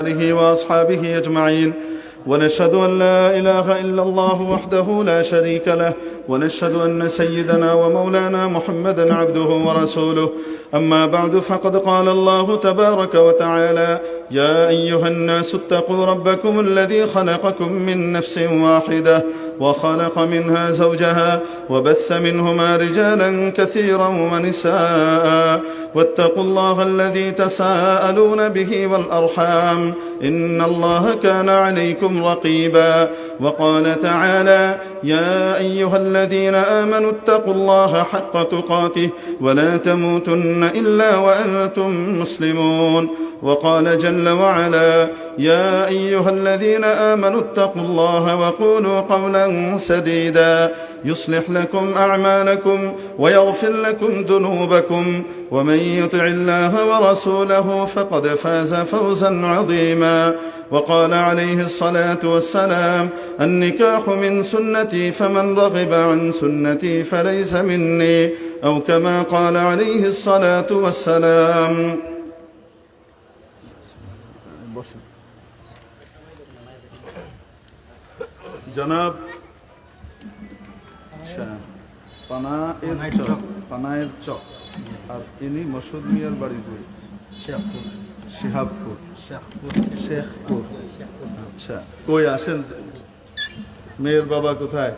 آله وأصحابه أجمعين، ونشهد أن لا إله إلا الله وحده لا شريك له، ونشهد أن سيدنا ومولانا محمدا عبده ورسوله. أما بعد، فقد قال الله تبارك وتعالى: يا أيها الناس اتقوا ربكم الذي خلقكم من نفس واحدة وخلق منها زوجها وبث منهما رجالا كثيرا ونساء، واتقوا الله الذي تساءلون به والأرحام، إن الله كان عليكم رقيبا. وقال تعالى: يا أيها الذين آمنوا اتقوا الله حق تقاته ولا تموتن إلا وأنتم مسلمون. وقال جل وعلا: يا أيها الذين آمنوا اتقوا الله وقولوا قولا سديدا يصلح لكم أعمالكم ويغفر لكم ذنوبكم، ومن يطع الله ورسوله فقد فاز فوزا عظيما. وقال عليه الصلاة والسلام: النكاح من سنتي، فمن رغب عن سنتي فليس مني، أو كما قال عليه الصلاة والسلام. জনাব পানায়ের চক, আর ইনি মসুদ মিয়ার বাড়ি শিহাবপুর, শেখপুর। আচ্ছা, কই আসেন? মেয়ের বাবা কোথায়?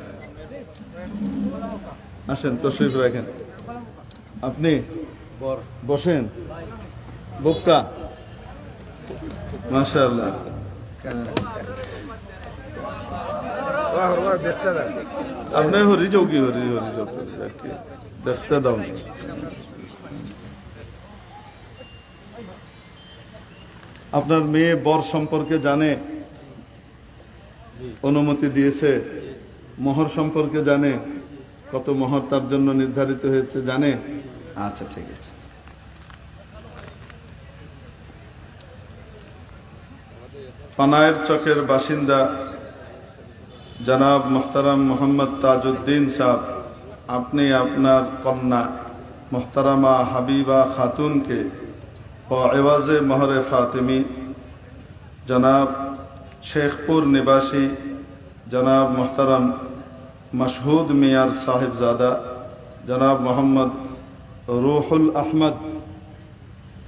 আসেন, তশরিফ রাখেন। আপনি বসেন। বোক্কা, মাশাআল্লাহ। আপনি হরি চৌকি দেখতে দাও। আপনার মেয়ে বর সম্পর্কে জানে? অনুমতি দিয়েছে? মোহর সম্পর্কে জানে? কত মোহর তার জন্য নির্ধারিত হয়েছে জানে? আচ্ছা, ঠিক আছে। পানায়ের চকের বাসিন্দা জনাব মোহতারাম মোহাম্মদ তাজউদ্দিন সাহেব, আপনি আপনার কন্যা মোহতারামা হাবিবা খাতুনকে ও এওয়াজে মোহরে ফাতেমি জনাব শেখপুর নিবাসী জনাব মোহতারাম মশহুদ মিয়ার সাহেবজাদা জনাব মোহাম্মদ রুহুল আহমদ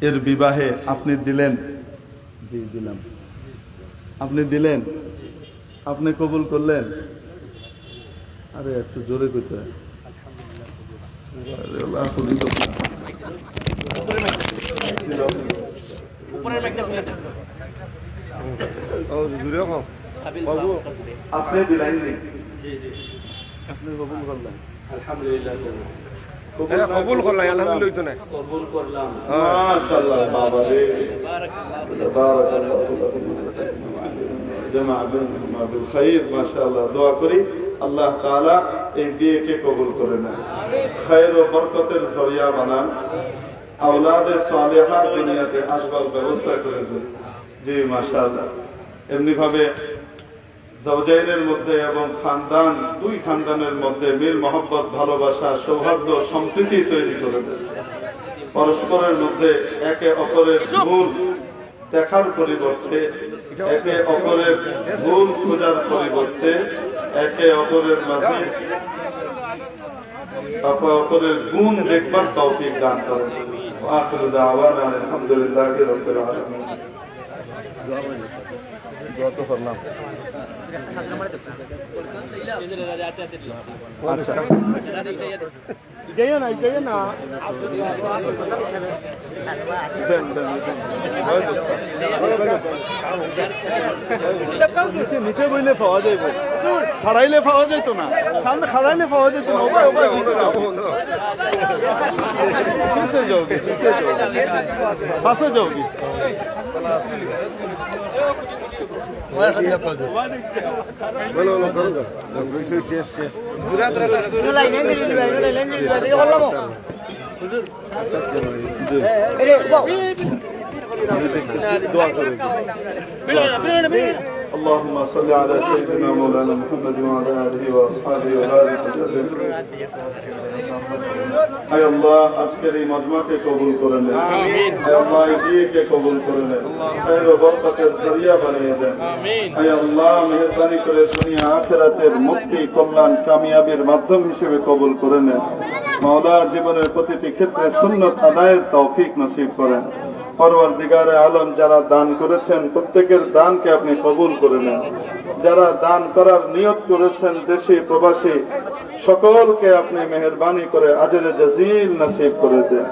এর বিবাহে আপনি দিলেন? জি, দিলাম। আপনি দিলেন? আপনি কবুল করলেন? আরে একটু জোরে কইতে হয়। আপনি দিলেন? আপনি কবুল করলেন? আলহামদুলিল্লাহ কবুল করলাম। আলহামদুলিল্লাহ না কবুল করলাম। মাশাআল্লাহ, বাবা রে, জামা বিনহুমা বিল খাইর। মাশাআল্লাহ, দোয়া করি আল্লাহ তাআলা এই বিয়েকে কবুল করে নেন, খায়ের ও বরকতের জরিয়া বানান, আওলাদে সালেহা দুনিয়াতে আসবার ব্যবস্থা করে দেন। জি, মাশাআল্লাহ। এমনি ভাবে জাওজাইনের মধ্যে এবং খানদান, দুই খানদানের মধ্যে মিল, মহব্বত, ভালোবাসা, সৌহার্দ্য, সম্প্রীতি তৈরি করে দেন। পরস্পরের মধ্যে একে অপরের ভুল দেখার পরিবর্তে, একে অপরের ভুল খোঁজার পরিবর্তে একে অপরের মাঝে অপরের গুণ দেখবার তৌফিক দান করেন। আখিরু দাওয়ানা আলহামদুলিল্লাহি রাব্বিল আলামিন। দোয়া তো করলাম। আচ্ছা, ইটাই না নিচে বইলে পাওয়া যাইব, খাড়াইলে পাওয়া যেত না, সামনে খাড়াইলে পাওয়া যেত না। পিছে যাওগি, পাশে যাওগি। দোয়া করে اللهم صل على سيدنا مولانا محمد وعلى آله وأصحابه وبارك وسلم আয় আল্লাহ আজকের এই মজমাকে কবুল করে নেন আমিন আয় আল্লাহ এই বিয়েকে কবুল করে নেন খায়ের ও বরকতের জরিয়া বানিয়ে দেন আমিন আয় আল্লাহ মেহেরবানি করে দুনিয়া আখিরাতের মুক্তি কল্যাণ কামিয়াবির মাধ্যম হিসেবে কবুল করে নেন মাওলা জীবনের প্রতিটি ক্ষেত্রে সুন্নাত আদায়ের তৌফিক নসিব করেন পরওয়ারদিগারে আলম যারা দান করেছেন প্রত্যেকের দানকে আপনি কবুল করে নেন যারা দান করার নিয়ত করেছেন দেশে প্রবাসী সকলকে আপনি মেহেরবানি করে আজরে জাজিল নসিব করে দেন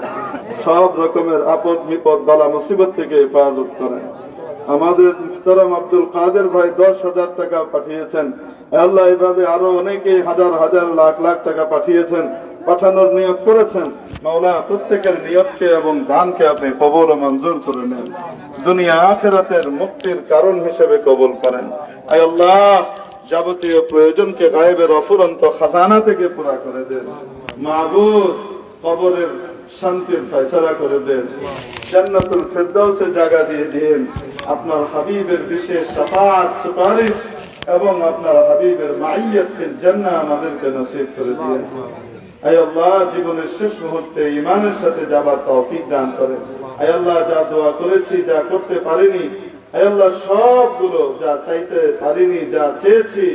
সব রকমের আপদ বিপদ বালা মুসিবত থেকে হেফাজত করেন আমাদের মুহতারাম আব্দুল কাদের ভাই 10,000 টাকা পাঠিয়েছেন আল্লাহ এইভাবে আরো অনেকেই হাজার হাজার লাখ লাখ টাকা পাঠিয়েছেন পাঠানোর নিয়ত করেছেন মাওলা প্রত্যেকের নিয়তকে এবং দানকে আপনি কবুল ও মঞ্জুর করে নেন দুনিয়া আখিরাতের মুক্তির কারণ হিসেবে কবুল করেন আয় আল্লাহ যাবতীয় প্রয়োজনকে গায়েবের অফুরন্ত খাজানা থেকে পুরা করে দেন মাবুদ কবরের শান্তির ফয়সালা করে দেন জান্নাতুল ফিরদাউসে জায়গা দিয়ে দিন আপনার হাবিবের বিশেষ শাফাআত সুপারিশ এবং আপনার হাবিবের মাইয়াত ফিল জান্নাহ আমাদেরকে নসিব করে দিন আয় আল্লাহ জীবনের শেষ মুহূর্তে ঈমানের সাথে যাবার তৌফিক দান করেন আয় আল্লাহ যা দোয়া করেছি যা করতে পারিনি আয় আল্লাহ সবগুলো যা চাইতে পারিনি যা চেয়েছি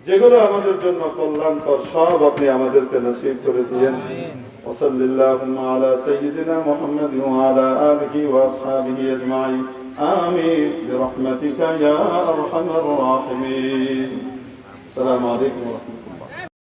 যেগুলো আমাদের জন্য কল্যাণকর সব আপনি আমাদেরকে নসিব করে দিয়েন وصلى اللهم على سيدنا محمد وعلى آله وأصحابه أجمعين آمين برحمتك يا أرحم الراحمين السلام عليكم ورحمة الله